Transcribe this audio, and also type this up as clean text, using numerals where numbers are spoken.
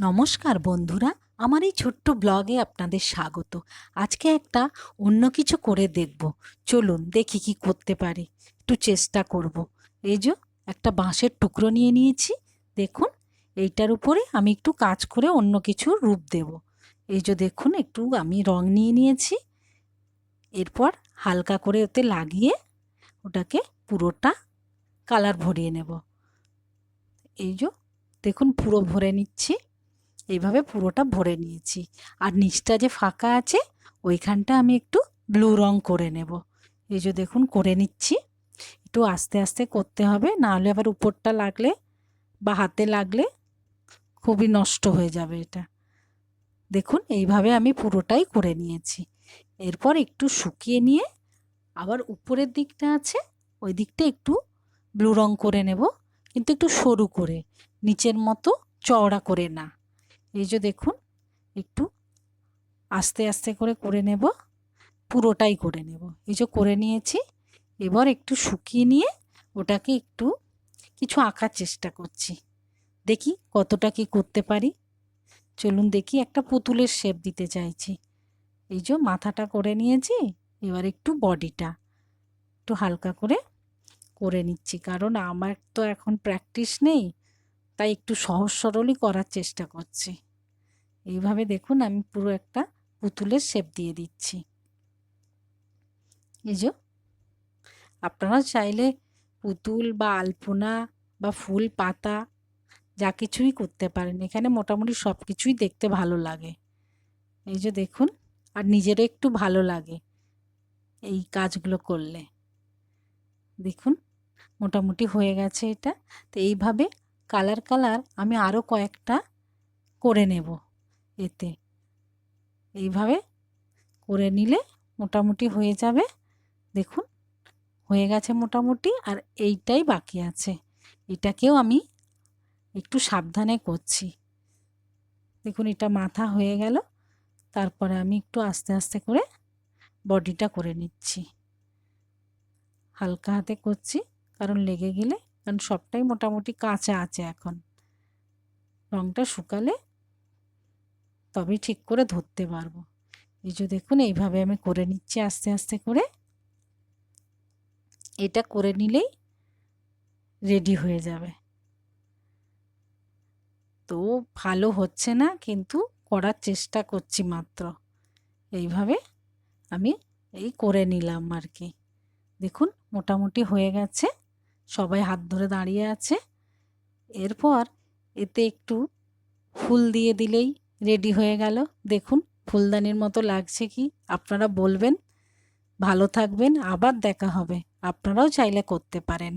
নমস্কার বন্ধুরা, আমার এই ছোট্ট ব্লগে আপনাদের স্বাগত। আজকে একটা অন্য কিছু করে দেখব। চলুন দেখি কি করতে পারি, একটু চেষ্টা করব। এই যে একটা বাঁশের টুকরো নিয়ে নিয়েছি, দেখুন এইটার উপরে আমি একটু কাজ করে অন্য কিছুর রূপ দেব। এই যে দেখুন একটু আমি রং নিয়ে নিয়েছি, এরপর হালকা করে ওতে লাগিয়ে ওটাকে পুরোটা কালার ভরিয়ে নেব। এই যে দেখুন পুরো ভরে নিচ্ছি, এইভাবে পুরোটা ভরে নিয়েছি। আর নিচটা যে ফাঁকা আছে ওইখানটা আমি একটু ব্লু রং করে নেব। এই যে দেখুন করে নিচ্ছি, একটু আস্তে আস্তে করতে হবে, নাহলে আবার উপরটা লাগলে বা হাতে লাগলে খুবই নষ্ট হয়ে যাবে এটা। দেখুন এইভাবে আমি পুরোটাই করে নিয়েছি। এরপর একটু শুকিয়ে নিয়ে আবার উপরের দিকটা আছে ওই দিকটা একটু ব্লু রং করে নেব, কিন্তু একটু সরু করে, নিচের মতো চওড়া করে না। এই যে দেখুন একটু আস্তে আস্তে করে নেব, পুরোটাই করে নেব। এই যে করে নিয়েছি, এবার একটু শুকিয়ে নিয়ে ওটাকে একটু কিছু আঁকার চেষ্টা করছি, দেখি কতটা কি করতে পারি। চলুন দেখি, একটা পুতুলের শেপ দিতে চাইছি। এই যে মাথাটা করে নিয়েছি, এবার একটু বডিটা একটু হালকা করে নিচ্ছি, কারণ আমার তো এখন প্র্যাকটিস নেই, তাই একটু সহজ সরলই করার চেষ্টা করছি। এইভাবে দেখুন আমি পুরো একটা পুতুলের শেপ দিয়ে দিচ্ছি। এই যে আপনারা চাইলে পুতুল বা আলপনা বা ফুল পাতা যা কিছুই করতে পারেন, এখানে মোটামুটি সব কিছুই দেখতে ভালো লাগে। এই যে দেখুন, আর নিজেরও একটু ভালো লাগে এই কাজগুলো করলে। দেখুন মোটামুটি হয়ে গেছে এটা। তো এইভাবে কালার আমি আরও কয়েকটা করে নেব এতে। এইভাবে করে নিলে মোটামুটি হয়ে যাবে। দেখুন হয়ে গেছে মোটামুটি, আর এইটাই বাকি আছে, এটাকেও আমি একটু সাবধানে করছি। দেখুন এটা মাথা হয়ে গেল, তারপরে আমি একটু আস্তে আস্তে করে বডিটা করে নিচ্ছি। হালকা হাতে করছি, কারণ লেগে গেলে, কারণ সবটাই মোটামুটি কাঁচা আছে এখন, রঙটা শুকালে তবেই ঠিক করে ধরতে পারবো। এই যে দেখুন এইভাবে আমি করে নিচ্ছি আস্তে আস্তে করে। এটা করে নিলেই রেডি হয়ে যাবে। তো ভালো হচ্ছে না, কিন্তু করার চেষ্টা করছি মাত্র। এইভাবে আমি এই করে নিলাম আর কি। দেখুন মোটামুটি হয়ে গেছে, সবাই হাত ধরে দাঁড়িয়ে আছে। এরপর এতে একটু ফুল দিয়ে দিলেই রেডি হয়ে গেল। দেখুন ফুলদানির মতো লাগছে কি? আপনারা বলবেন। ভালো থাকবেন, আবার দেখা হবে। আপনারাও চাইলে করতে পারেন।